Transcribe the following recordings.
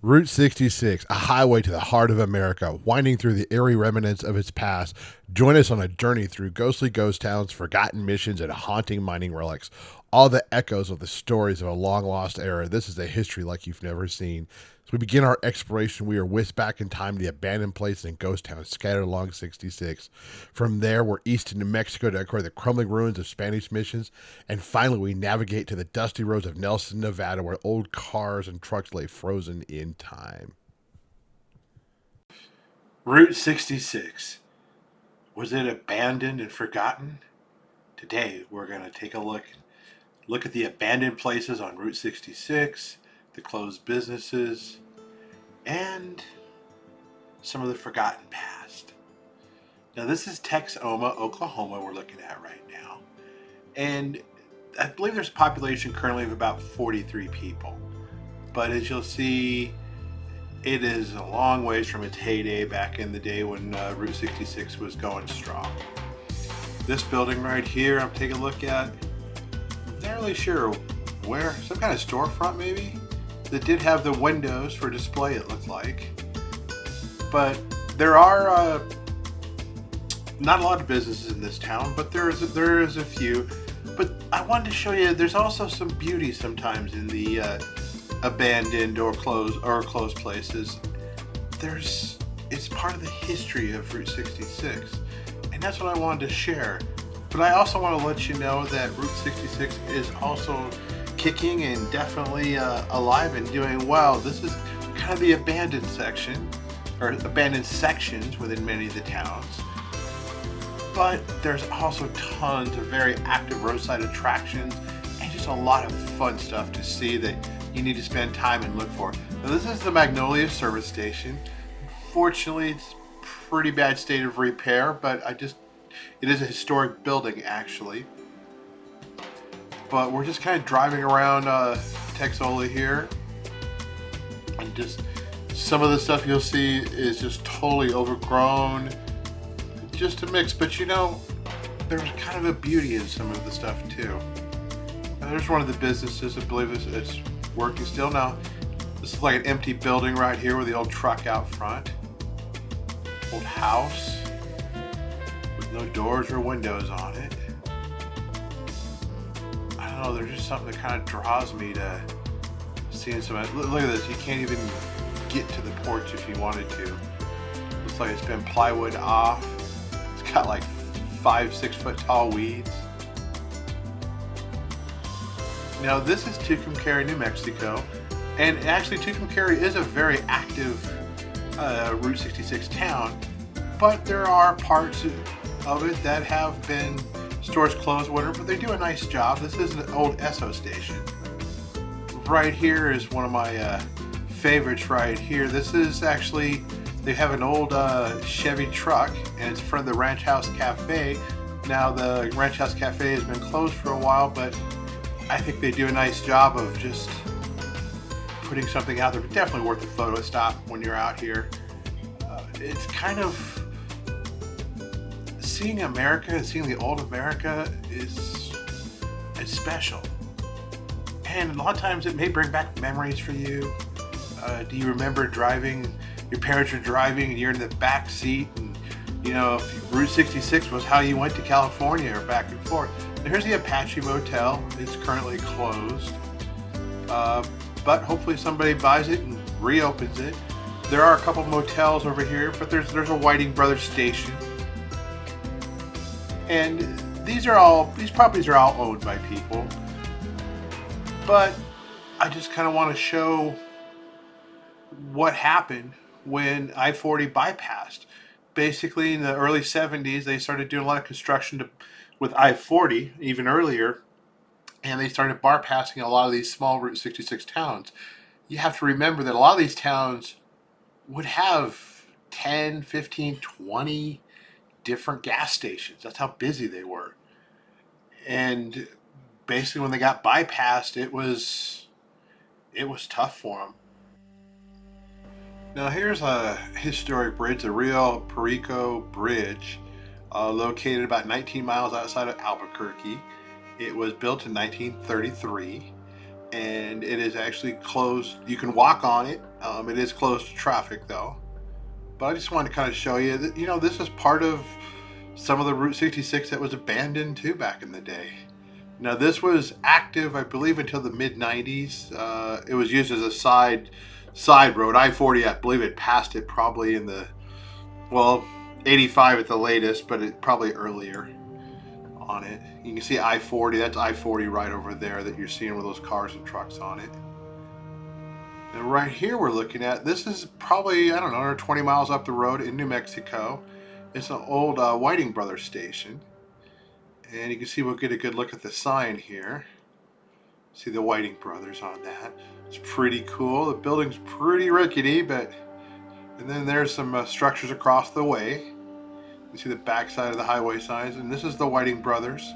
Route 66, a highway to the heart of America, winding through the eerie remnants of its past. Join us on a journey through ghostly ghost towns, forgotten missions, and haunting mining relics. All the echoes of the stories of a long lost era. This is a history like you've never seen. As we begin our exploration, we are whisked back in time to the abandoned places and ghost towns scattered along 66. From there, we're east to New Mexico to uncover the crumbling ruins of Spanish missions. And finally, we navigate to the dusty roads of Nelson, Nevada, where old cars and trucks lay frozen in time. Route 66. Was it abandoned and forgotten? Today, we're going to take a look at the abandoned places on Route 66, the closed businesses, and some of the forgotten past. Now, this is Texoma, Oklahoma, we're looking at right now. And I believe there's a population currently of about 43 people. But as you'll see, it is a long ways from its heyday back in the day when Route 66 was going strong. This building right here, I'm taking a look at. Not really sure where, some kind of storefront maybe? That did have the windows for display, it looked like. But there are not a lot of businesses in this town, but there is a few. But I wanted to show you, there's also some beauty sometimes in the abandoned or closed places. It's part of the history of Route 66, and that's what I wanted to share. But I also want to let you know that Route 66 is also kicking and definitely alive and doing well. This is kind of the abandoned section, or abandoned sections within many of the towns. But there's also tons of very active roadside attractions and just a lot of fun stuff to see that you need to spend time and look for. Now, this is the Magnolia service station. Unfortunately, it's pretty bad state of repair, but it is a historic building actually. But we're just kind of driving around Texola here, and just some of the stuff you'll see is just totally overgrown, just a mix. But you know, there's kind of a beauty in some of the stuff too. And there's one of the businesses, I believe it's working still. Now, this is like an empty building right here with the old truck out front. Old house with no doors or windows on it. I don't know, there's just something that kind of draws me to seeing some. Look at this, you can't even get to the porch if you wanted to. Looks like it's been plywood off. It's got like 5-6 foot tall weeds. Now, this is Tucumcari, New Mexico, and actually Tucumcari is a very active Route 66 town, but there are parts of it that have been stores closed, whatever, but they do a nice job. This is an old Esso station. Right here is one of my favorites right here. This is actually, they have an old Chevy truck, and it's in front of the Ranch House Cafe. Now, the Ranch House Cafe has been closed for a while, but I think they do a nice job of just putting something out there. Definitely worth a photo stop when you're out here. It's kind of seeing America and seeing the old America is special. And a lot of times it may bring back memories for you. Do you remember driving, your parents are driving and you're in the back seat, and you know, Route 66 was how you went to California or back and forth. And here's the Apache Motel. It's currently closed. But hopefully somebody buys it and reopens it. There are a couple motels over here, but there's a Whiting Brothers station. And these properties are all owned by people. But I just kind of want to show what happened when I-40 bypassed. Basically, in the early 70s, they started doing a lot of construction with I-40, even earlier, and they started bypassing a lot of these small Route 66 towns. You have to remember that a lot of these towns would have 10, 15, 20 different gas stations. That's how busy they were. And basically, when they got bypassed, it was tough for them. Now, here's a historic bridge, the Rio Perico Bridge, located about 19 miles outside of Albuquerque. It was built in 1933. and it is actually closed. You can walk on it. It is closed to traffic though. But I just wanted to kind of show you that, this is part of some of the Route 66 that was abandoned too back in the day. Now this was active, I believe, until the mid '90s. It was used as a side road. I-40, I believe it passed it probably in the, well, 85 at the latest, but it probably earlier on it. You can see I-40. That's I-40 right over there that you're seeing with those cars and trucks on it. And right here we're looking at, this is probably, I don't know, 20 miles up the road in New Mexico. It's an old Whiting Brothers station. And you can see we'll get a good look at the sign here. See the Whiting Brothers on that. It's pretty cool. The building's pretty rickety, but... And then there's some structures across the way. You see the backside of the highway signs. And this is the Whiting Brothers.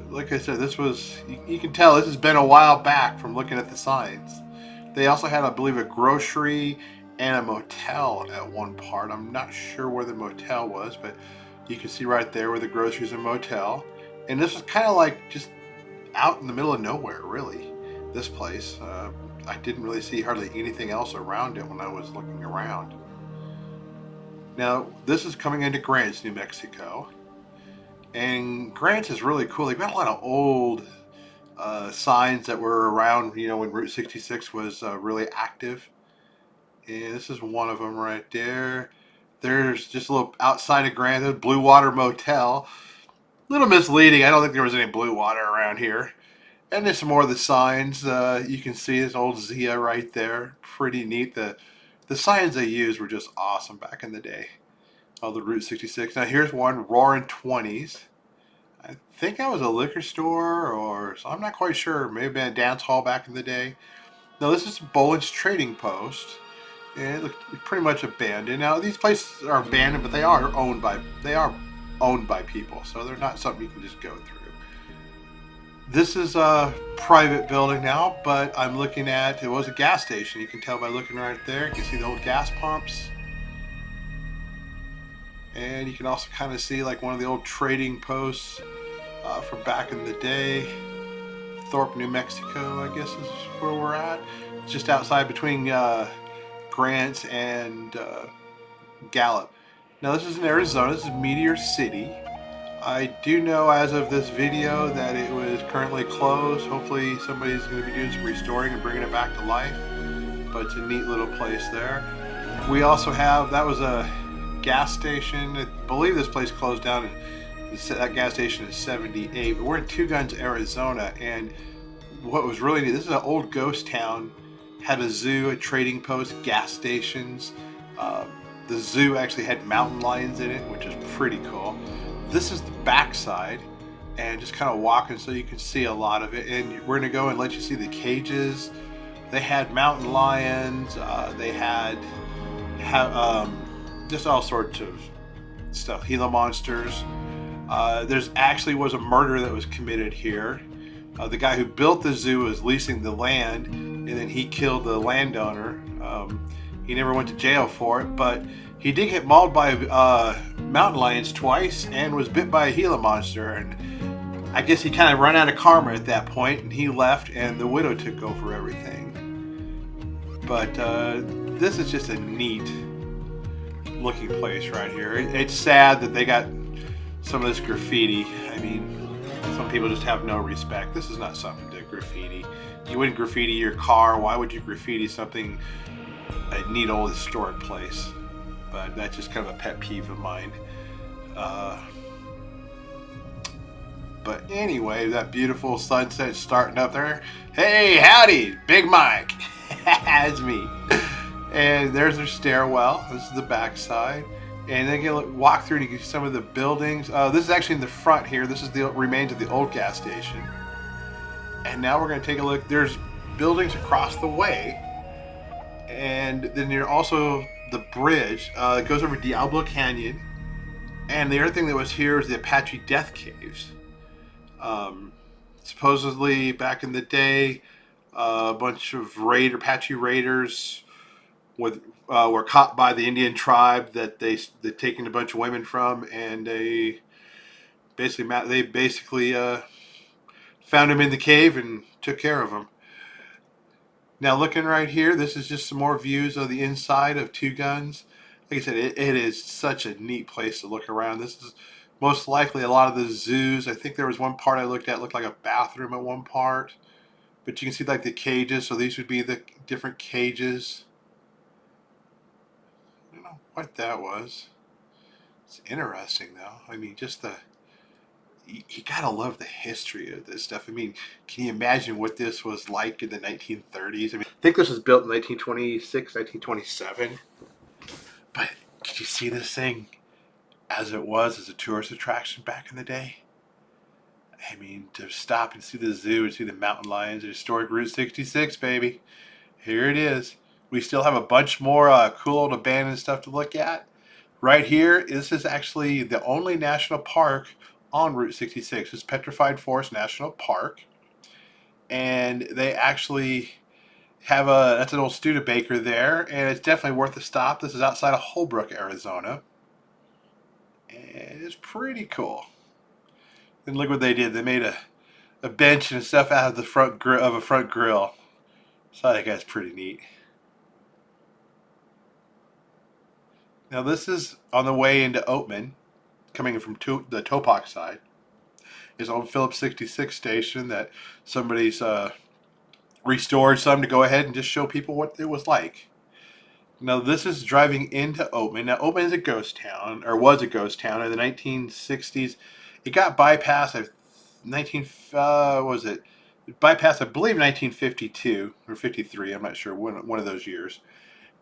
Like I said, this was... You can tell this has been a while back from looking at the signs. They also had, I believe, a grocery and a motel at one part. I'm not sure where the motel was, but you can see right there where the groceries and motel. And this was kind of like just out in the middle of nowhere, really, this place. I didn't really see hardly anything else around it when I was looking around. Now, this is coming into Grants, New Mexico. And Grants is really cool. They've got a lot of old signs that were around, when Route 66 was really active. And this is one of them right there. There's just a little outside of Grant, Blue Water Motel. A little misleading. I don't think there was any blue water around here. And there's some more of the signs. You can see this old Zia right there. Pretty neat. The signs they used were just awesome back in the day. Oh, the Route 66. Now here's one, Roaring 20s. I think that was a liquor store, or so I'm not quite sure. Maybe been a dance hall back in the day. Now this is Boland's Trading Post, and it looks pretty much abandoned. Now these places are abandoned, but they are owned by people, so they're not something you can just go through. This is a private building now, but I'm looking at, it was a gas station. You can tell by looking right there. You can see the old gas pumps. And you can also kind of see like one of the old trading posts from back in the day. Thorpe, New Mexico, I guess is where we're at. It's just outside between Grants and Gallup. Now this is in Arizona. This is Meteor City. I do know as of this video that it was currently closed. Hopefully somebody's going to be doing some restoring and bringing it back to life. But it's a neat little place there. We also have, that was a gas station. I believe this place closed down, and that gas station is 78. But we're in Two Guns, Arizona, and what was really neat, this is an old ghost town. Had a zoo, a trading post, gas stations. The zoo actually had mountain lions in it, which is pretty cool. This is the backside, and just kind of walking so you can see a lot of it. And we're gonna go and let you see the cages. They had mountain lions. They had just all sorts of stuff. Gila monsters. There's actually was a murder that was committed here. The guy who built the zoo was leasing the land, and then he killed the landowner. He never went to jail for it, but he did get mauled by mountain lions twice and was bit by a Gila monster. And I guess he kind of ran out of karma at that point, and he left, and the widow took over everything. But this is just a neat looking place right here. It's sad that they got some of this graffiti. I mean, some people just have no respect. This is not something to graffiti. You wouldn't graffiti your car. Why would you graffiti something, a neat old historic place? But that's just kind of a pet peeve of mine. But anyway, that beautiful sunset starting up there. Hey, howdy, Big Mike. That's me. And there's their stairwell. This is the back side. And then you can walk through and you can see some of the buildings. This is actually in the front here. This is the remains of the old gas station. And now we're going to take a look. There's buildings across the way. And then you're also the bridge. It goes over Diablo Canyon. And the other thing that was here is the Apache Death Caves. Supposedly back in the day, a bunch of Apache raiders were caught by the Indian tribe that they'd taken a bunch of women from, and they basically found him in the cave and took care of him. Now looking right here, this is just some more views of the inside of Two Guns. Like I said, it is such a neat place to look around. This is most likely a lot of the zoos. I think there was one part I looked at, looked like a bathroom at one part. But you can see like the cages, so these would be the different cages. I don't know what that was. It's interesting though. I mean, just you gotta love the history of this stuff. I mean, can you imagine what this was like in the 1930s? I mean, I think this was built in 1926, 1927. But could you see this thing as it was as a tourist attraction back in the day? I mean, to stop and see the zoo and see the mountain lions, historic Route 66, baby. Here it is. We still have a bunch more cool old abandoned stuff to look at. Right here, this is actually the only national park on Route 66. It's Petrified Forest National Park. And they actually have that's an old Studebaker there, and it's definitely worth a stop. This is outside of Holbrook, Arizona. And it's pretty cool. And look what they did. They made a bench and stuff out of the of a front grill. So I think that's pretty neat. Now this is on the way into Oatman, coming from the Topak side. Is old Phillips 66 station that somebody's restored some to go ahead and just show people what it was like. Now this is driving into Oatman. Now Oatman is a ghost town, or was a ghost town in the 1960s. It got bypassed. 19 was it? Bypassed, I believe, 1952 or 53. I'm not sure. One of those years.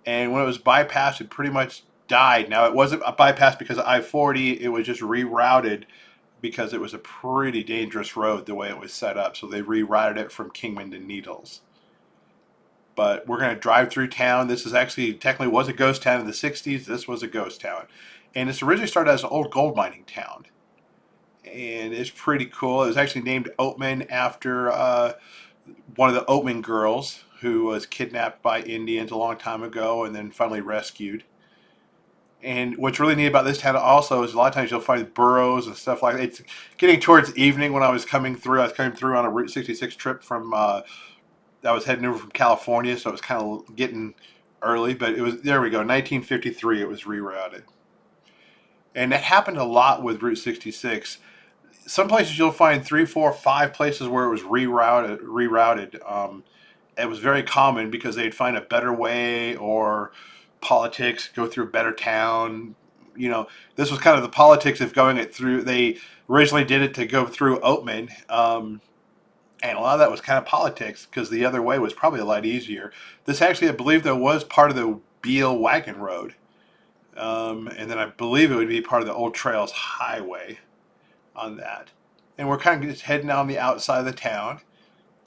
And when it was bypassed, it pretty much died. Now it wasn't a bypass because of I-40. It was just rerouted because it was a pretty dangerous road the way it was set up. So they rerouted it from Kingman to Needles. But we're going to drive through town. This is actually technically was a ghost town in the 60s. This was a ghost town. And this originally started as an old gold mining town. And it's pretty cool. It was actually named Oatman after one of the Oatman girls who was kidnapped by Indians a long time ago and then finally rescued. And what's really neat about this town also is a lot of times you'll find burrows and stuff like that. It's getting towards evening when I was coming through. I was coming through on a Route 66 trip from, I was heading over from California, so it was kind of getting early. But it was, there we go, 1953 it was rerouted. And that happened a lot with Route 66. Some places you'll find 3, 4, 5 places where it was rerouted. It was very common because they'd find a better way or politics, go through a better town. You know, this was kind of the politics of going it through. They originally did it to go through Oatman, and a lot of that was kind of politics because the other way was probably a lot easier. This actually, I believe, though, was part of the Beale Wagon Road. And then I believe it would be part of the Old Trails Highway on that. And we're kind of just heading on the outside of the town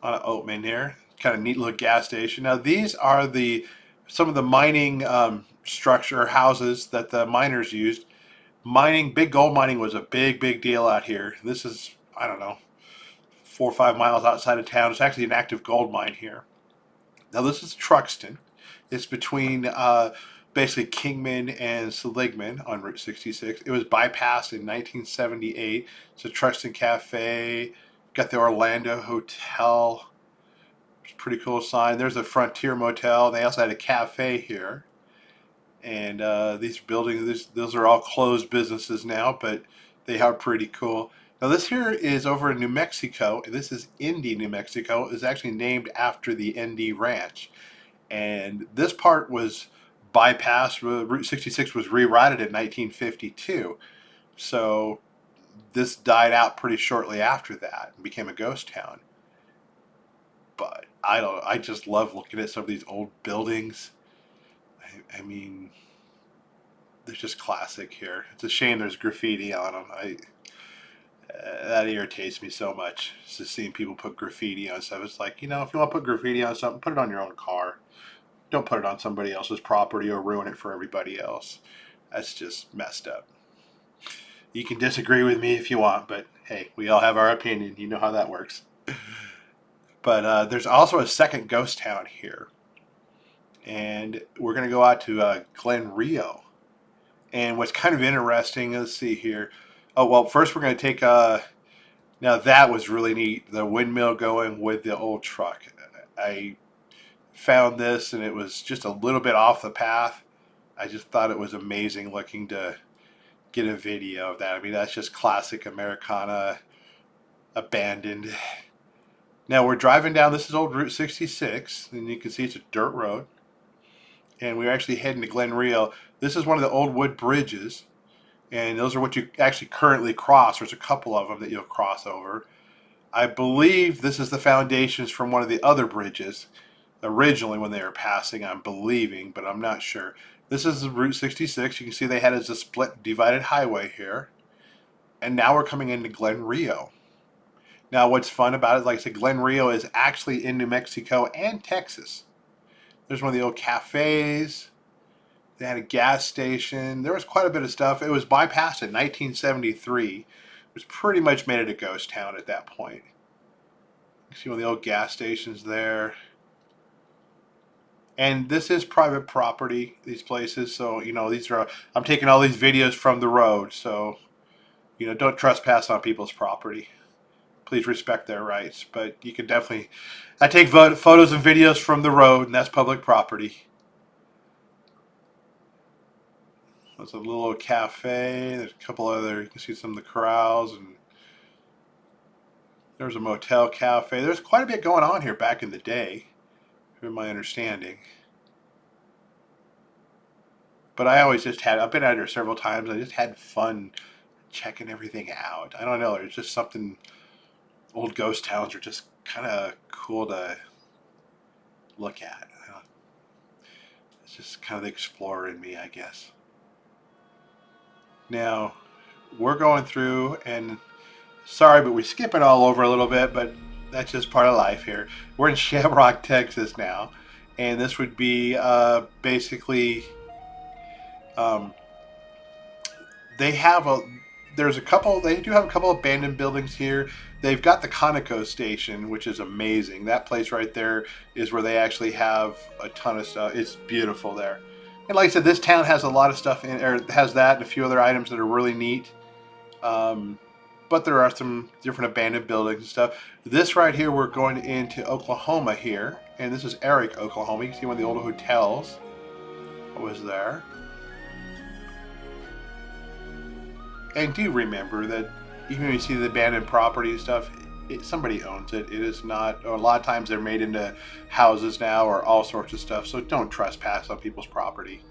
on Oatman here. Kind of neat little gas station. Now these are some of the mining structure houses that the miners used. Big gold mining was a big deal out here. This is, I don't know, 4 or 5 miles outside of town. It's actually an active gold mine here. Now this is Truxton. It's between basically Kingman and Seligman on Route 66. It was bypassed in 1978. It's a Truxton Cafe. Got the Orlando Hotel. It's a pretty cool sign. There's a Frontier Motel. They also had a cafe here. And these buildings, those are all closed businesses now, but they are pretty cool. Now this here is over in New Mexico. This is Indy, New Mexico. It's actually named after the Indy Ranch. And this part was bypassed. Route 66 was rerouted in 1952. So this died out pretty shortly after that and became a ghost town. But I just love looking at some of these old buildings. I mean, they're just classic here. It's a shame there's graffiti on them. That irritates me so much, just seeing people put graffiti on stuff. It's like, if you want to put graffiti on something, put it on your own car. Don't put it on somebody else's property or ruin it for everybody else. That's just messed up. You can disagree with me if you want, but hey, we all have our opinion. You know how that works. But there's also a second ghost town here. And we're going to go out to Glen Rio. And what's kind of interesting, let's see here. Oh, well, first we're going to take, now Now that was really neat. The windmill going with the old truck. I found this and it was just a little bit off the path. I just thought it was amazing looking to get a video of that. I mean, that's just classic Americana, abandoned. Now we're driving down, this is old Route 66, and you can see it's a dirt road. And we're actually heading to Glen Rio. This is one of the old wood bridges, and those are what you actually currently cross. There's a couple of them that you'll cross over. I believe this is the foundations from one of the other bridges, originally when they were passing, I'm believing, but I'm not sure. This is Route 66. You can see they had it as a split, divided highway here. And now we're coming into Glen Rio. Now what's fun about it, like I said, Glen Rio is actually in New Mexico and Texas. There's one of the old cafes. They had a gas station. There was quite a bit of stuff. It was bypassed in 1973. It was pretty much made it a ghost town at that point. You see one of the old gas stations there. And this is private property, these places. So, you know, these are, I'm taking all these videos from the road. So, you know, don't trespass on people's property. Please respect their rights. But you can definitely, I take photos and videos from the road, and that's public property. There's a little cafe. There's a couple other, you can see some of the corrals, and there's a motel cafe. There's quite a bit going on here back in the day, from my understanding. But I always just had, I've been out here several times. I just had fun checking everything out. I don't know, there's just something, old ghost towns are just kind of cool to look at. It's just kind of the explorer in me, I guess. Now, we're going through, and sorry, but we're skipping all over a little bit, but that's just part of life here. We're in Shamrock, Texas now, and this would be basically, they have a, there's a couple, they do have a couple abandoned buildings here. They've got the Conoco station, which is amazing. That place right there is where they actually have a ton of stuff. It's beautiful there. And like I said, this town has a lot of stuff in, or has that and a few other items that are really neat. But there are some different abandoned buildings and stuff. This right here, we're going into Oklahoma here. And this is Eric, Oklahoma. You can see one of the old hotels that was there. And do remember that even when you see the abandoned property and stuff, somebody owns it. It is not, or a lot of times they're made into houses now or all sorts of stuff. So don't trespass on people's property.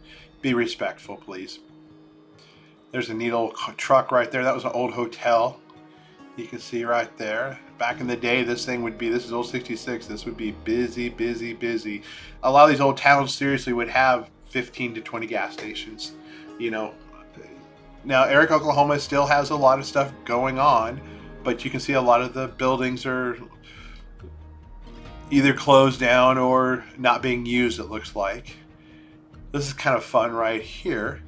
Be respectful, please. There's a neat old truck right there. That was an old hotel. You can see right there. Back in the day, this thing would be, this is old 66. This would be busy, busy, busy. A lot of these old towns seriously would have 15 to 20 gas stations, you know. Now, Eric, Oklahoma still has a lot of stuff going on, but you can see a lot of the buildings are either closed down or not being used, it looks like. This is kind of fun right here.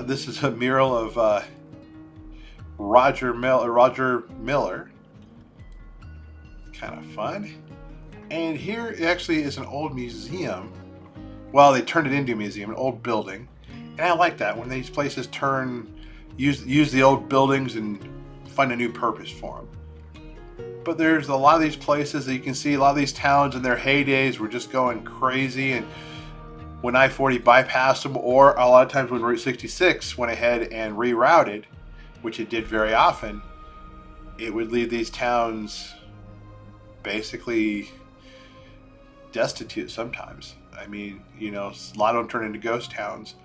This is a mural of Roger Miller. Kind of fun. And here actually is an old museum. Well, they turned it into a museum, an old building. And I like that when these places use the old buildings and find a new purpose for them. But there's a lot of these places that you can see, a lot of these towns in their heydays were just going crazy, and when I-40 bypassed them, or a lot of times when Route 66 went ahead and rerouted, which it did very often, it would leave these towns basically destitute sometimes. I mean, you know, a lot of them turn into ghost towns.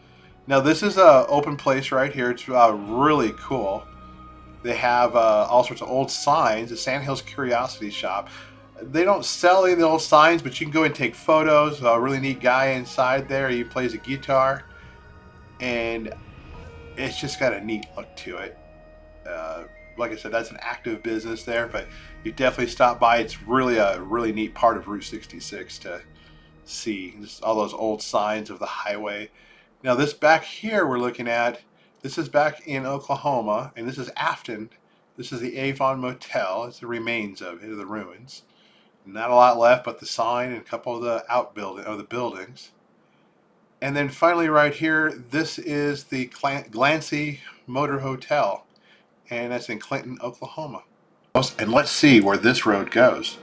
Now this is an open place right here. It's really cool. They have all sorts of old signs. The Sandhills Curiosity Shop. They don't sell any of the old signs, but you can go and take photos. A really neat guy inside there. He plays a guitar, and it's just got a neat look to it. Like I said, that's an active business there, but you definitely stop by. It's really a really neat part of Route 66 to see. Just all those old signs of the highway. Now this back here we're looking at, this is back in Oklahoma, and this is Afton. This is the Avon Motel. It's the remains of it, the ruins. Not a lot left but the sign and a couple of the buildings. And then finally right here, this is the Glancy Motor Hotel, and that's in Clinton, Oklahoma. And let's see where this road goes.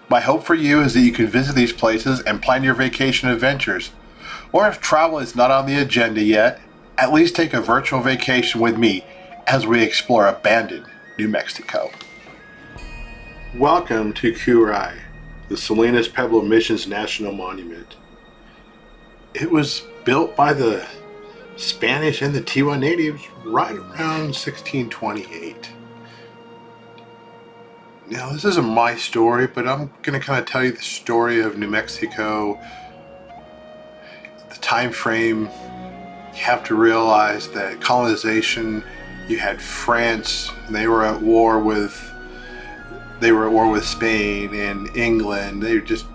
My hope for you is that you can visit these places and plan your vacation adventures. Or if travel is not on the agenda yet, at least take a virtual vacation with me as we explore abandoned New Mexico. Welcome to Kurai, the Salinas Pueblo Missions National Monument. It was built by the Spanish and the Tiwa natives right around 1628. Now, this isn't my story, but I'm going to kind of tell you the story of New Mexico. The time frame, you have to realize that colonization, you had France, they were at war with Spain and England. They just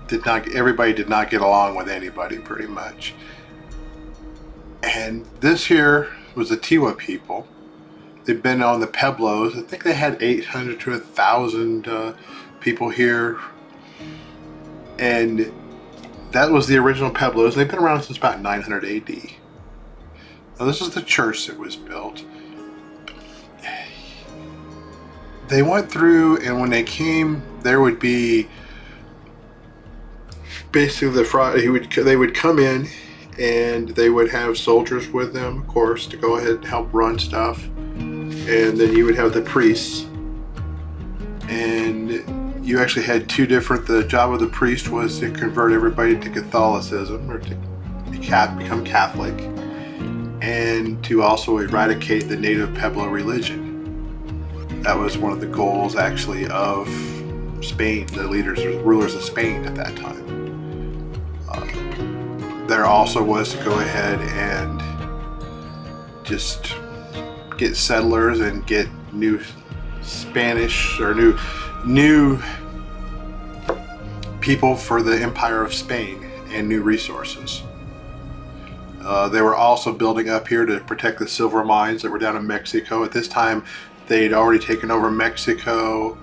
everybody did not get along with anybody pretty much. And this here was the Tiwa people. They've been on the Pueblos. I think they had 800 to 1,000 people here. And that was the original Pueblos. They've been around since about 900 AD. Now this is the church that was built. They went through, and when they came, there would be basically they would come in, and they would have soldiers with them, of course, to go ahead and help run stuff. And then you would have the priests, and you actually had the job of the priest was to convert everybody to Catholicism, or to become Catholic, and to also eradicate the native Pueblo religion. That was one of the goals actually of Spain, the rulers of Spain at that time. There also was to go ahead and just get settlers and get new Spanish or new people for the Empire of Spain and new resources. They were also building up here to protect the silver mines that were down in Mexico. At this time, they'd already taken over Mexico,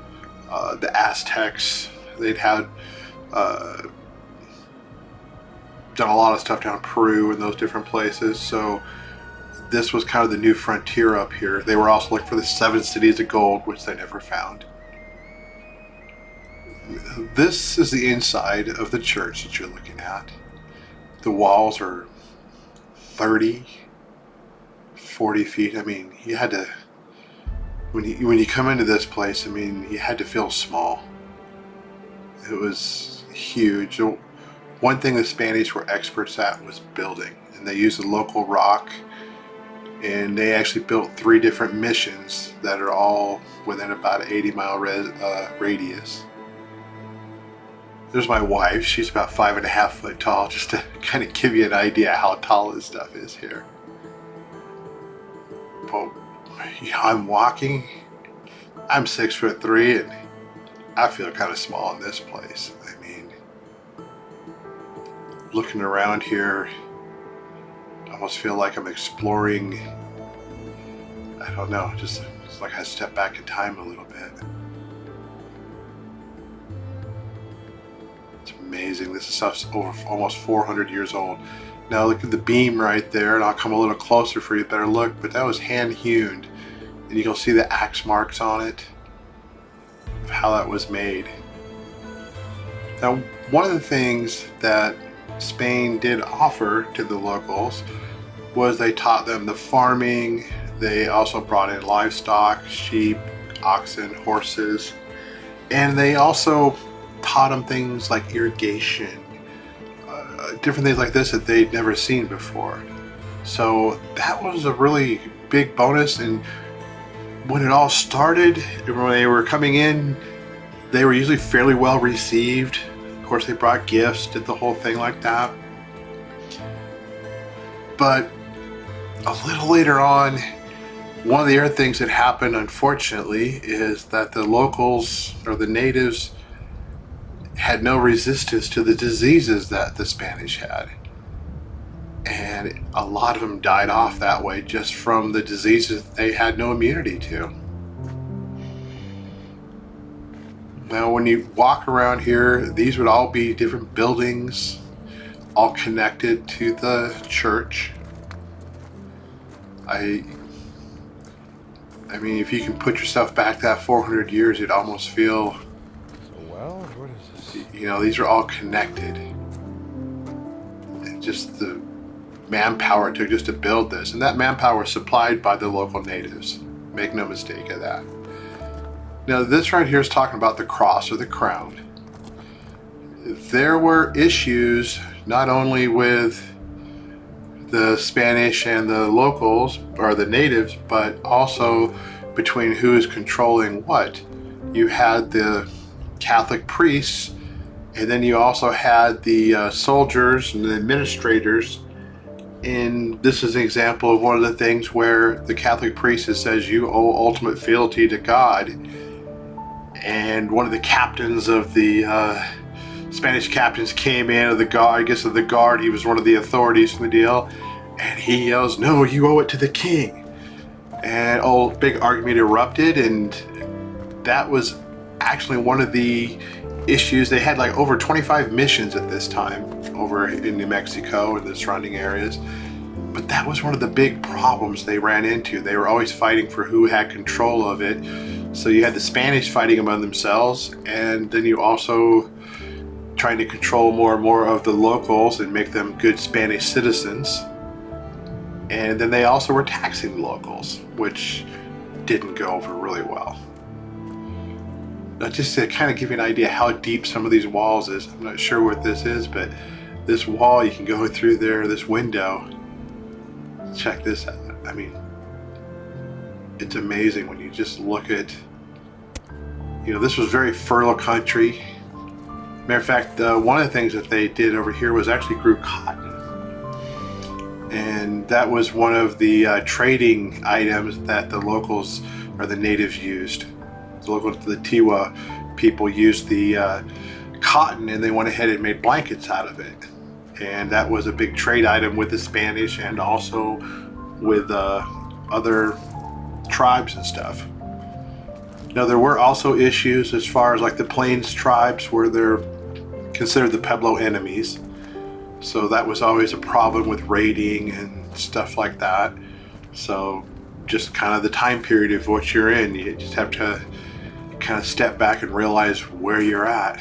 the Aztecs. They'd had done a lot of stuff down in Peru and those different places. So this was kind of the new frontier up here. They were also looking for the 7 cities of gold, which they never found. This is the inside of the church that you're looking at. The walls are 30, 40 feet. I mean, you had to, when you come into this place, I mean, you had to feel small. It was huge. One thing the Spanish were experts at was building, and they used the local rock, and they actually built 3 different missions that are all within about an 80-mile radius. There's my wife. She's about 5.5 foot tall, just to kind of give you an idea how tall this stuff is here. But I'm walking. I'm 6'3", and I feel kind of small in this place. I mean, looking around here, I almost feel like I'm exploring. I don't know, just it's like I step back in time a little bit. It's amazing. This stuff's over almost 400 years old. Now look at the beam right there, and I'll come a little closer for you to better look, but that was hand hewn, and you can see the axe marks on it of how that was made. Now, one of the things that Spain did offer to the locals was they taught them the farming. They also brought in livestock, sheep, oxen, horses, and they also taught them things like irrigation, different things like this that they'd never seen before. So that was a really big bonus. And when it all started, when they were coming in, they were usually fairly well received. Of course, they brought gifts, did the whole thing like that. But a little later on, one of the other things that happened, unfortunately, is that the locals or the natives had no resistance to the diseases that the Spanish had. And a lot of them died off that way just from the diseases they had no immunity to. Now, when you walk around here, these would all be different buildings, all connected to the church. I mean, if you can put yourself back that 400 years, you'd almost feel, So, well, what is this? you know, these are all connected. And just the manpower it took just to build this. And that manpower was supplied by the local natives. Make no mistake of that. Now, this right here is talking about the cross or the crown. There were issues not only with the Spanish and the locals, or the natives, but also between who is controlling what. You had the Catholic priests, and then you also had the soldiers and the administrators. And this is an example of one of the things where the Catholic priest says you owe ultimate fealty to God. And one of the captains of the Spanish captains came in, of the guard, I guess of the guard, he was one of the authorities in the deal, and he yells, "No, you owe it to the king." And a big argument erupted, and that was actually one of the issues. They had like over 25 missions at this time over in New Mexico and the surrounding areas. But that was one of the big problems they ran into. They were always fighting for who had control of it. So you had the Spanish fighting among themselves, and then you also trying to control more and more of the locals and make them good Spanish citizens. And then they also were taxing the locals, which didn't go over really well. Now, just to kind of give you an idea how deep some of these walls is, I'm not sure what this is, but this wall, you can go through there, this window. Check this out. I mean, it's amazing when you just look at, you know, this was very fertile country. Matter of fact, one of the things that they did over here was actually grew cotton. And that was one of the trading items that the locals or the natives used. The Tiwa people used the cotton, and they went ahead and made blankets out of it. And that was a big trade item with the Spanish and also with other tribes and stuff. Now, there were also issues as far as like the Plains tribes, where they're considered the Pueblo enemies. So that was always a problem with raiding and stuff like that. So just kind of the time period of what you're in, you just have to kind of step back and realize where you're at.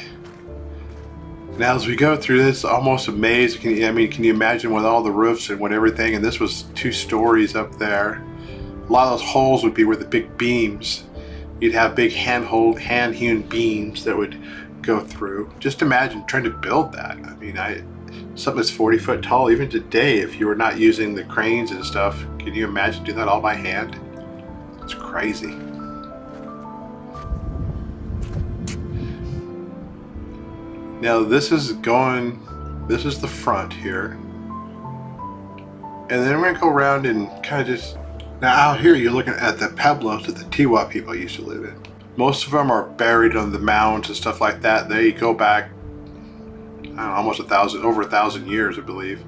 Now, as we go through this, almost amazed. Can you imagine with all the roofs and what everything? And this was 2 stories up there. A lot of those holes would be where the big beams. You'd have big hand-hewn beams that would go through. Just imagine trying to build that. I mean, something that's 40 foot tall, even today, if you were not using the cranes and stuff, can you imagine doing that all by hand? It's crazy. Now this is the front here. And then we're gonna go around and kind of just, now out here you're looking at the pueblos that the Tiwa people used to live in. Most of them are buried on the mounds and stuff like that. They go back, I don't know, almost over 1,000 years, I believe.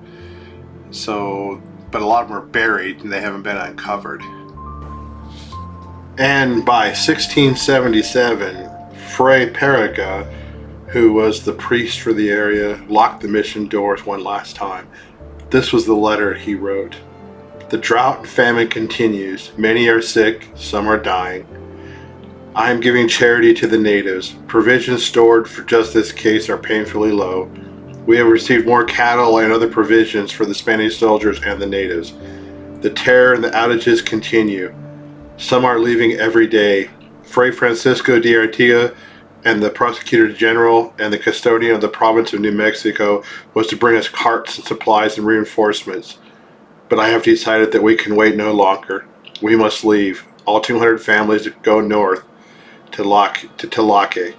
So, but a lot of them are buried and they haven't been uncovered. And by 1677, Fray Periga, who was the priest for the area, locked the mission doors one last time. This was the letter he wrote. "The drought and famine continues. Many are sick, some are dying. I am giving charity to the natives. Provisions stored for just this case are painfully low. We have received more cattle and other provisions for the Spanish soldiers and the natives. The terror and the outages continue. Some are leaving every day. Fray Francisco de Artiga and the Prosecutor General and the custodian of the province of New Mexico was to bring us carts and supplies and reinforcements. But I have decided that we can wait no longer. We must leave. All 200 families go north to Tlaque,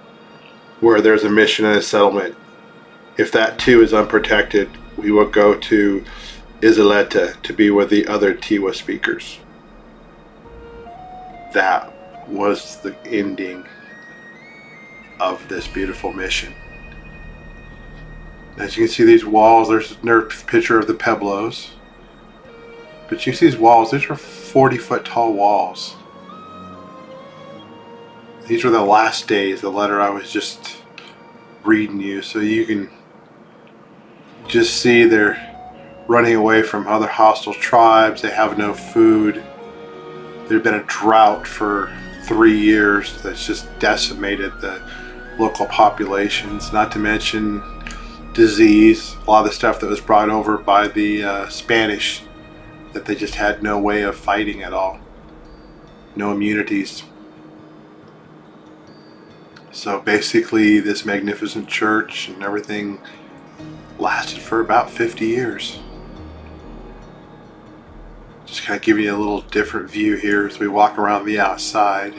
where there's a mission and a settlement. If that too is unprotected, we will go to Isleta to be with the other Tiwa speakers." That was the ending of this beautiful mission. As you can see, these walls, there's another picture of the pueblos. But you see these walls, these are 40-foot tall walls. These were the last days, the letter I was just reading you, so you can just see they're running away from other hostile tribes. They have no food. There'd been a drought for 3 years that's just decimated the local populations, not to mention disease, a lot of the stuff that was brought over by the Spanish that they just had no way of fighting at all. No immunities. So basically this magnificent church and everything lasted for about 50 years. Just kind of giving you a little different view here as we walk around the outside.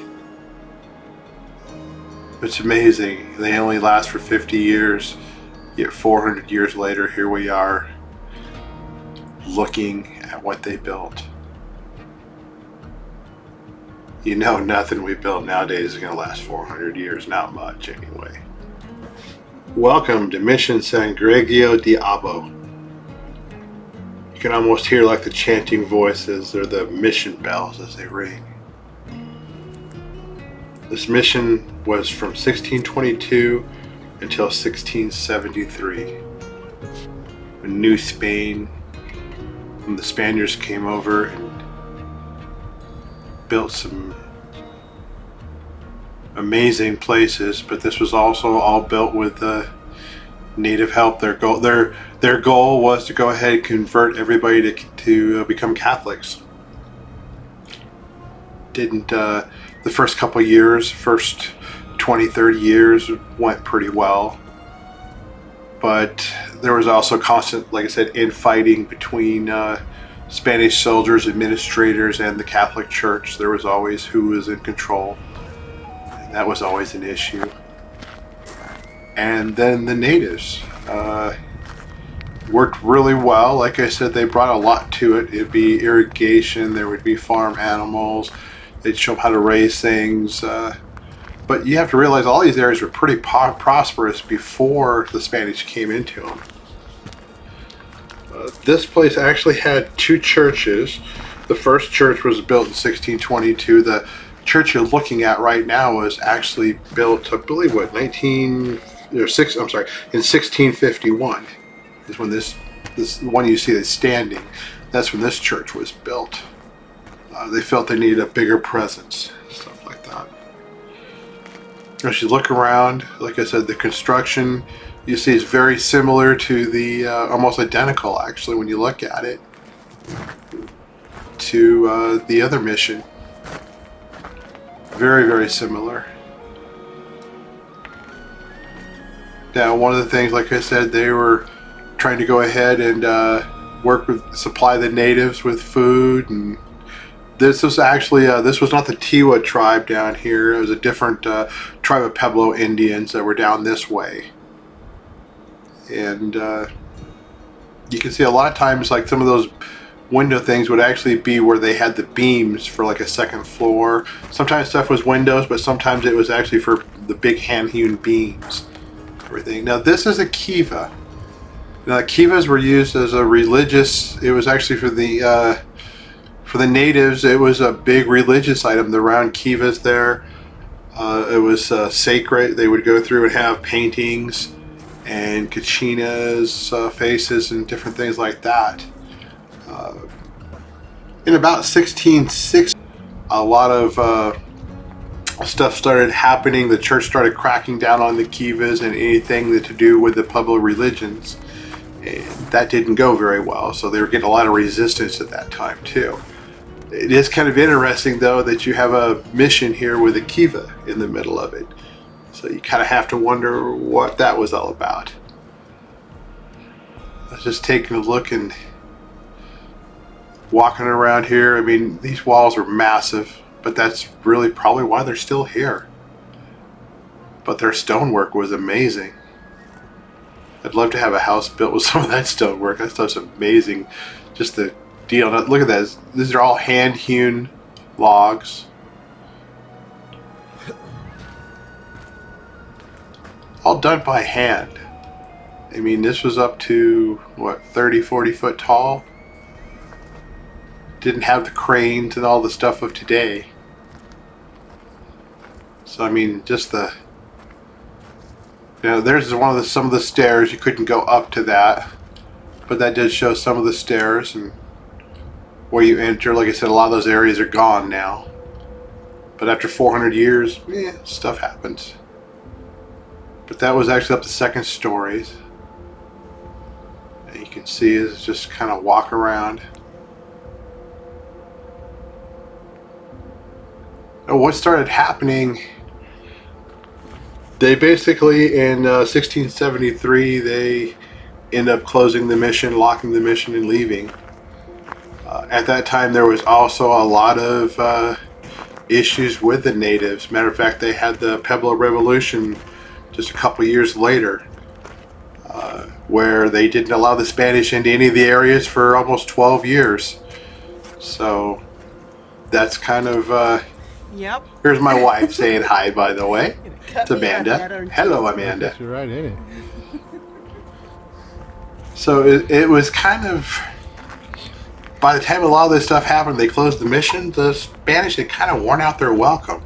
It's amazing. They only last for 50 years, yet 400 years later, here we are looking at what they built. You know, nothing we built nowadays is going to last 400 years, not much anyway. Welcome to Mission San Gregorio di Abo. You can almost hear like the chanting voices or the mission bells as they ring. This mission was from 1622 until 1673. When New Spain, when the Spaniards came over and built some amazing places, but this was also all built with native help. Their goal was to go ahead and convert everybody to become Catholics. Didn't the first couple years, first 20, 30 years went pretty well, but there was also constant, like I said, infighting between Spanish soldiers, administrators, and the Catholic Church. There was always who was in control, and that was always an issue. And then the natives worked really well. Like I said, they brought a lot to it. It'd be irrigation, there would be farm animals, they'd show them how to raise things. But you have to realize all these areas were pretty prosperous before the Spanish came into them. This place actually had two churches. The first church was built in 1622. The church you're looking at right now was actually built, I believe, in 1651 is when this one you see that's standing. That's when this church was built. They felt they needed a bigger presence, stuff like that. As you look around, like I said, the construction you see is very similar to the, almost identical actually when you look at it, to the other mission. Very, very similar. Now, one of the things, like I said, they were trying to go ahead and supply the natives with food, and this was actually, this was not the Tiwa tribe down here. It was a different tribe of Pueblo Indians that were down this way. And you can see a lot of times, like some of those window things would actually be where they had the beams for like a second floor. Sometimes stuff was windows, but sometimes it was actually for the big hand-hewn beams. Everything. Now this is a kiva. Now kivas were used as a religious. It was actually for the natives. It was a big religious item. The round kivas there. It was sacred. They would go through and have paintings and Kachina's faces and different things like that. In about 1660, a lot of stuff started happening. The church started cracking down on the kivas and anything that to do with the Pueblo religions, and that didn't go very well. So they were getting a lot of resistance at that time too. It is kind of interesting though that you have a mission here with a kiva in the middle of it. So you kind of have to wonder what that was all about. I was just taking a look and walking around here. I mean, these walls are massive, but that's really probably why they're still here. But their stonework was amazing. I'd love to have a house built with some of that stonework. That stuff's amazing. Just the deal. Now, look at that. These are all hand-hewn logs. All done by hand. I mean, this was up to, what, 30, 40 foot tall? Didn't have the cranes and all the stuff of today. So, I mean, just the... You know, there's some of the stairs. You couldn't go up to that. But that did show some of the stairs. And where you enter. Like I said, a lot of those areas are gone now. But after 400 years, stuff happens. But that was actually up the second stories. And you can see is just kind of walk around. And what started happening, they basically in 1673 they end up closing the mission, locking the mission, and leaving. At that time, there was also a lot of issues with the natives. Matter of fact, they had the Pueblo Revolution just a couple years later, where they didn't allow the Spanish into any of the areas for almost 12 years. So that's kind of... Yep. Here's my wife saying hi, by the way. It's Me off that, Amanda. aren't you? Hello, Amanda. You're right in it. So it was kind of... By the time a lot of this stuff happened, they closed the mission. The Spanish had kind of worn out their welcome.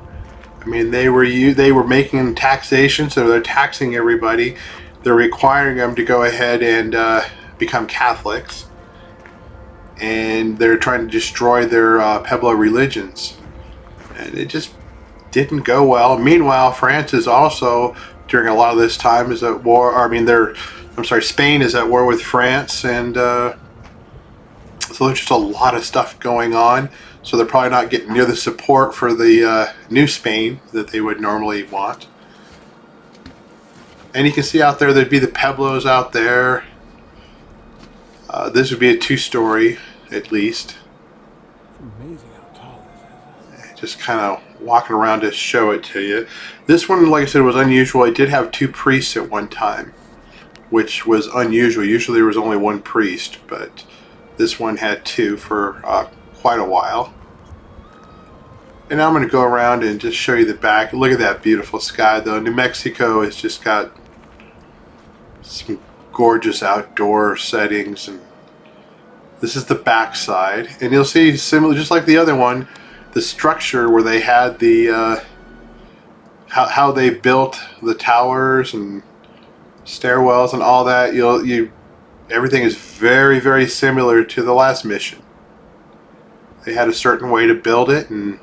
I mean, they were making taxation, so they're taxing everybody. They're requiring them to go ahead and become Catholics, and they're trying to destroy their Pueblo religions, and it just didn't go well. Meanwhile, France is also during a lot of this time is at war. Spain is at war with France, and so there's just a lot of stuff going on. So they're probably not getting near the support for the new Spain that they would normally want. And you can see out there, there'd be the Pueblos out there. This would be a 2-story, at least. It's amazing how tall this is. Just kind of walking around to show it to you. This one, like I said, was unusual. It did have 2 priests at one time, which was unusual. Usually there was only 1 priest, but this one had 2 for quite a while. And now I'm going to go around and just show you the back. Look at that beautiful sky, though. New Mexico has just got some gorgeous outdoor settings, and this is the back side. And you'll see, similar, just like the other one, the structure where they had the how they built the towers and stairwells and all that. Everything is very, very similar to the last mission. They had a certain way to build it, and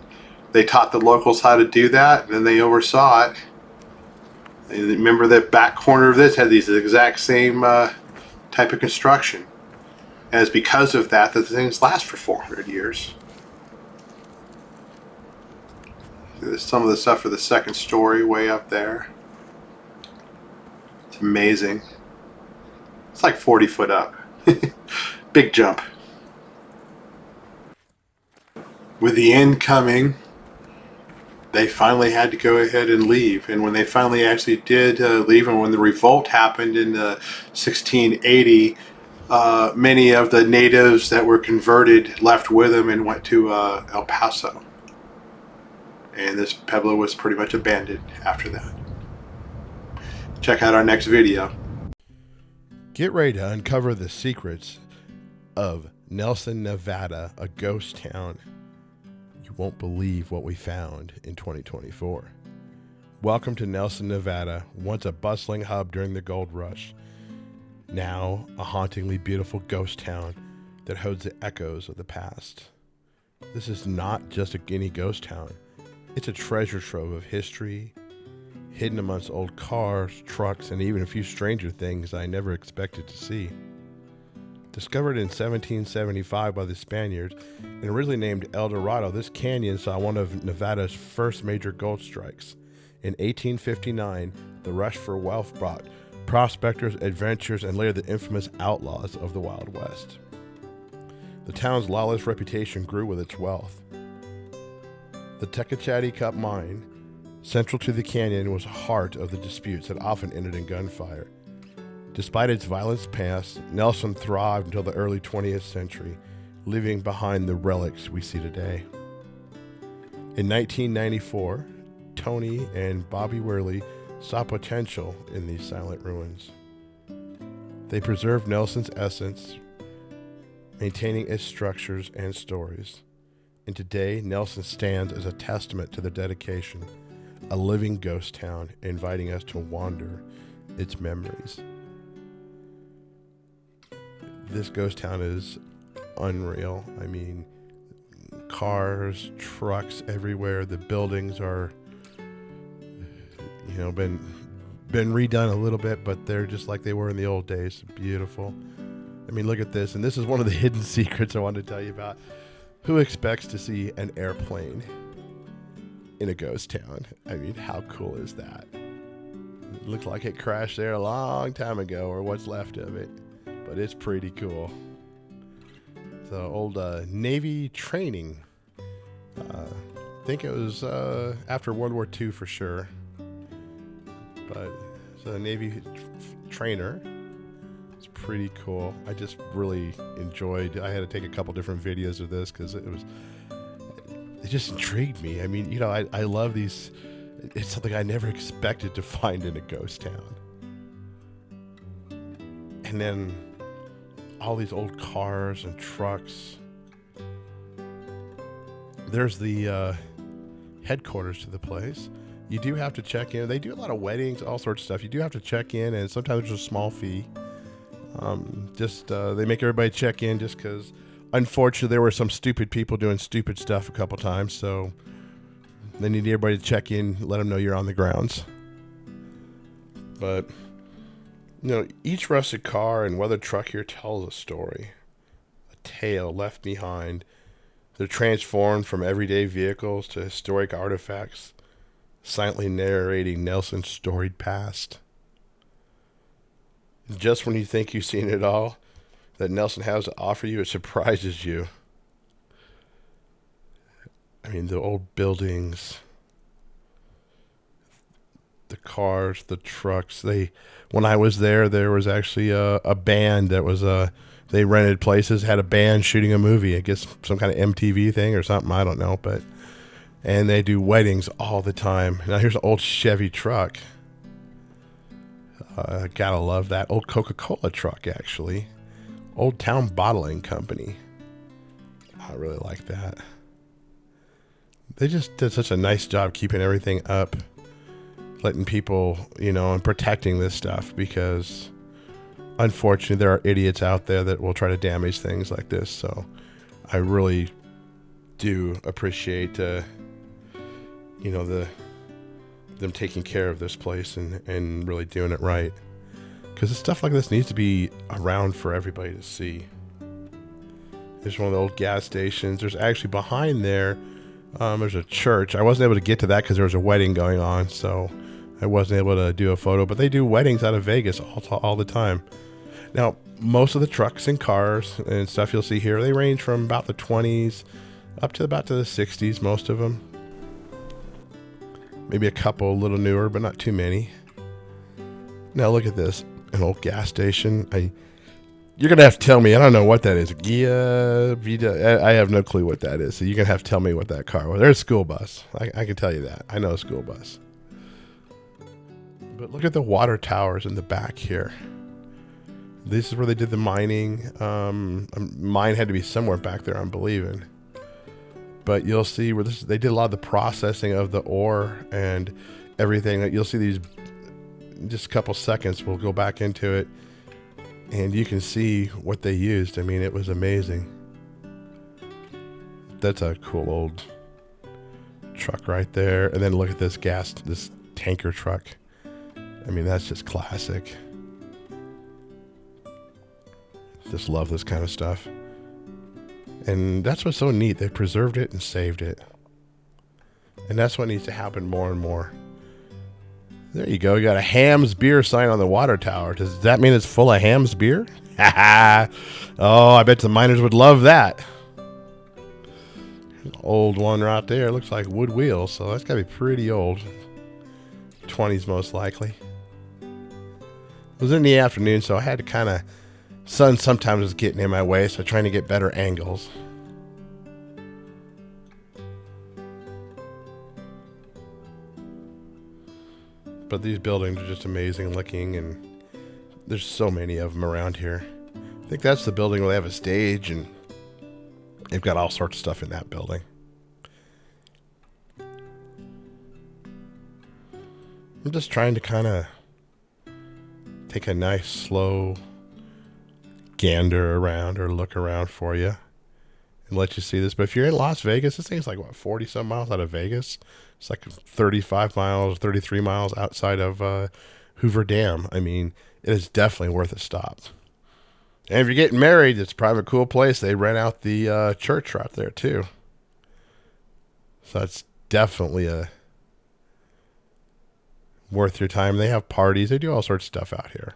they taught the locals how to do that, and then they oversaw it. And remember that back corner of this had these exact same type of construction. And it's because of that that the things last for 400 years. There's some of the stuff for the second story way up there. It's amazing. It's like 40 foot up. Big jump. With the end coming, they finally had to go ahead and leave. And when they finally actually did leave, and when the revolt happened in 1680, many of the natives that were converted left with them and went to El Paso. And this Pueblo was pretty much abandoned after that. Check out our next video. Get ready to uncover the secrets of Nelson, Nevada, a ghost town. You won't believe what we found in 2024. Welcome to Nelson, Nevada, once a bustling hub during the gold rush. Now a hauntingly beautiful ghost town that holds the echoes of the past. This is not just any ghost town. It's a treasure trove of history, hidden amongst old cars, trucks, and even a few stranger things I never expected to see. Discovered in 1775 by the Spaniards and originally named El Dorado, this canyon saw one of Nevada's first major gold strikes. In 1859, the rush for wealth brought prospectors, adventurers, and later the infamous outlaws of the Wild West. The town's lawless reputation grew with its wealth. The Tecate Cup mine, central to the canyon, was the heart of the disputes that often ended in gunfire. Despite its violent past, Nelson thrived until the early 20th century, leaving behind the relics we see today. In 1994, Tony and Bobby Worley saw potential in these silent ruins. They preserved Nelson's essence, maintaining its structures and stories. And today, Nelson stands as a testament to their dedication, a living ghost town inviting us to wander its memories. This ghost town is unreal. I mean, cars, trucks everywhere. The buildings are, been redone a little bit, but they're just like they were in the old days. Beautiful. I mean, look at this. And this is one of the hidden secrets I wanted to tell you about. Who expects to see an airplane in a ghost town? I mean, how cool is that? It looked like it crashed there a long time ago, or what's left of it. But it's pretty cool. It's an old Navy training. I think it was after World War II for sure. But it's a Navy trainer. It's pretty cool. I just really enjoyed. I had to take a couple different videos of this because it just intrigued me. I mean, I love these. It's something I never expected to find in a ghost town. And then all these old cars and trucks. There's the headquarters to the place. You do have to check in. They do a lot of weddings, all sorts of stuff. You do have to check in, and sometimes there's a small fee. They make everybody check in just because, unfortunately, there were some stupid people doing stupid stuff a couple times. So they need everybody to check in, let them know you're on the grounds. But, each rusted car and weathered truck here tells a story, a tale left behind. They're transformed from everyday vehicles to historic artifacts, silently narrating Nelson's storied past. Just when you think you've seen it all that Nelson has to offer you, it surprises you. I mean, the old buildings, the cars, the trucks. When I was there was actually a band that was they rented places, had a band shooting a movie. I guess some kind of MTV thing or something. I don't know, and they do weddings all the time. Now here's an old Chevy truck. Gotta love that. Old Coca-Cola truck, actually. Old Town Bottling Company. I really like that. They just did such a nice job keeping everything up, letting people, and protecting this stuff, because unfortunately there are idiots out there that will try to damage things like this. So I really do appreciate, them taking care of this place and really doing it right. Because stuff like this needs to be around for everybody to see. There's one of the old gas stations. There's actually behind there, there's a church. I wasn't able to get to that because there was a wedding going on, so I wasn't able to do a photo. But they do weddings out of Vegas all the time. Now, most of the trucks and cars and stuff you'll see here, they range from about the 20s up to about to the 60s, most of them. Maybe a couple a little newer, but not too many. Now look at this, an old gas station. You're going to have to tell me, I don't know what that is. Gia, Vida, I have no clue what that is. So you're going to have to tell me what that car was. There's a school bus. I can tell you that. I know a school bus. But look at the water towers in the back here. This is where they did the mining. Mine had to be somewhere back there, I'm believing. But you'll see where they did a lot of the processing of the ore and everything. That you'll see these, just a couple seconds, we'll go back into it, and you can see what they used. I mean, it was amazing. That's a cool old truck right there. And then look at this tanker truck. I mean, that's just classic. Just love this kind of stuff. And that's what's so neat. They preserved it and saved it. And that's what needs to happen more and more. There you go. You got a Ham's beer sign on the water tower. Does that mean it's full of Ham's beer? Oh, I bet the miners would love that. Old one right there. Looks like wood wheels. So that's got to be pretty old. 20s most likely. It was in the afternoon, so I had to kind of... Sun sometimes was getting in my way, so trying to get better angles. But these buildings are just amazing looking, and there's so many of them around here. I think that's the building where they have a stage, and they've got all sorts of stuff in that building. I'm just trying to kind of take a nice, slow gander around or look around for you and let you see this. But if you're in Las Vegas, this thing's like, what, 40 some miles out of Vegas? It's like 35 miles, 33 miles outside of Hoover Dam. I mean, it is definitely worth a stop. And if you're getting married, it's a private, cool place. They rent out the church right there, too. So it's definitely worth your time. They have parties. They do all sorts of stuff out here.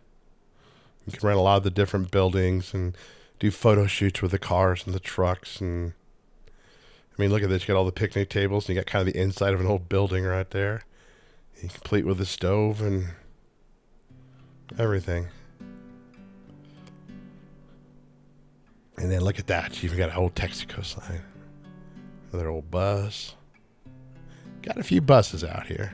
You can rent a lot of the different buildings and do photo shoots with the cars and the trucks. And I mean, look at this. You got all the picnic tables, and you got kind of the inside of an old building right there. You complete with the stove and everything. And then look at that. You even got an old Texaco sign. Another old bus. Got a few buses out here.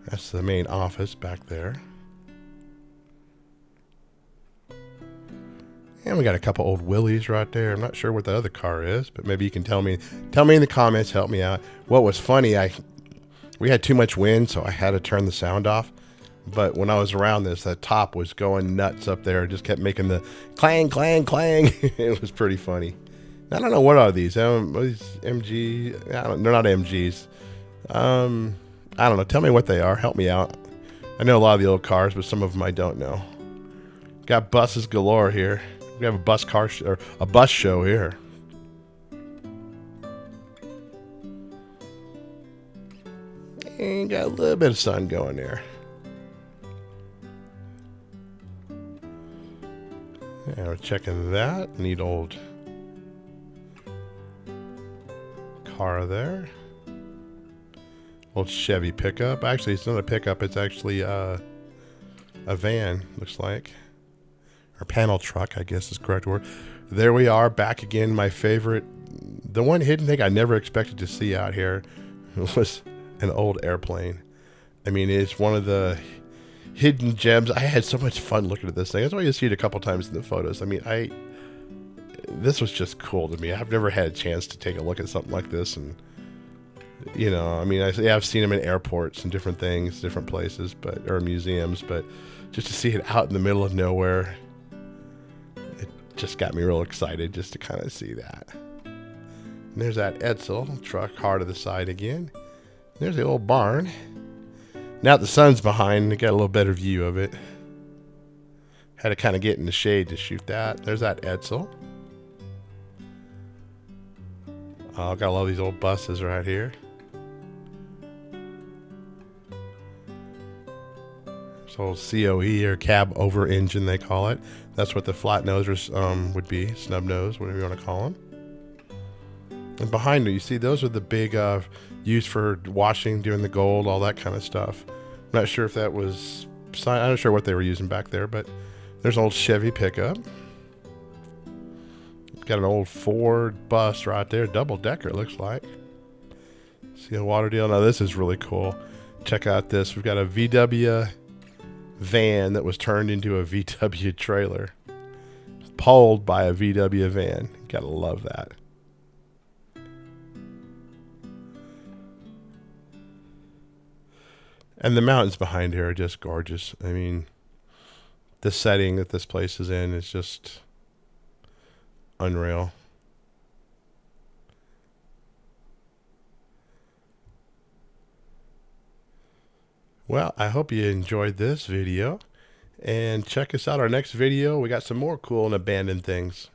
That's the main office back there. And we got a couple old Willys right there. I'm not sure what the other car is, but maybe you can tell me. Tell me in the comments. Help me out. What was funny, we had too much wind, so I had to turn the sound off. But when I was around this, that top was going nuts up there. It just kept making the clang, clang, clang. It was pretty funny. I don't know, what are these? These MG? They're not MGs. I don't know. Tell me what they are. Help me out. I know a lot of the old cars, but some of them I don't know. Got buses galore here. We have a bus show here. And got a little bit of sun going there. Yeah, we're checking that. Neat old car there. Old Chevy pickup. Actually, it's not a pickup. It's actually a van, looks like. Or panel truck, I guess is the correct word. There we are, back again. My favorite. The one hidden thing I never expected to see out here was an old airplane. I mean, it's one of the hidden gems. I had so much fun looking at this thing. That's why you see it a couple times in the photos. I mean, this was just cool to me. I've never had a chance to take a look at something like this, and you know, I mean, I've seen them in airports and different things, different places, or museums, but just to see it out in the middle of nowhere, it just got me real excited just to kind of see that. And there's that Edsel truck, hard to the side again. There's the old barn. Now that the sun's behind, I got a little better view of it. Had to kind of get in the shade to shoot that. There's that Edsel. Oh, got a lot of these old buses right here. This old COE, or cab over engine, they call it. That's what the flat nosers would be, snub nose, whatever you want to call them. And behind me, you see, those are the big used for washing, doing the gold, all that kind of stuff. I'm not sure if that was, I'm not sure what they were using back there, but there's an old Chevy pickup. Got an old Ford bus right there, double decker, it looks like. See a water deal. Now this is really cool. Check out this. We've got a VW van that was turned into a VW trailer, pulled by a VW van. Gotta love that. And the mountains behind here are just gorgeous. I mean, the setting that this place is in is just unreal. Well, I hope you enjoyed this video, and check us out our next video. We got some more cool and abandoned things.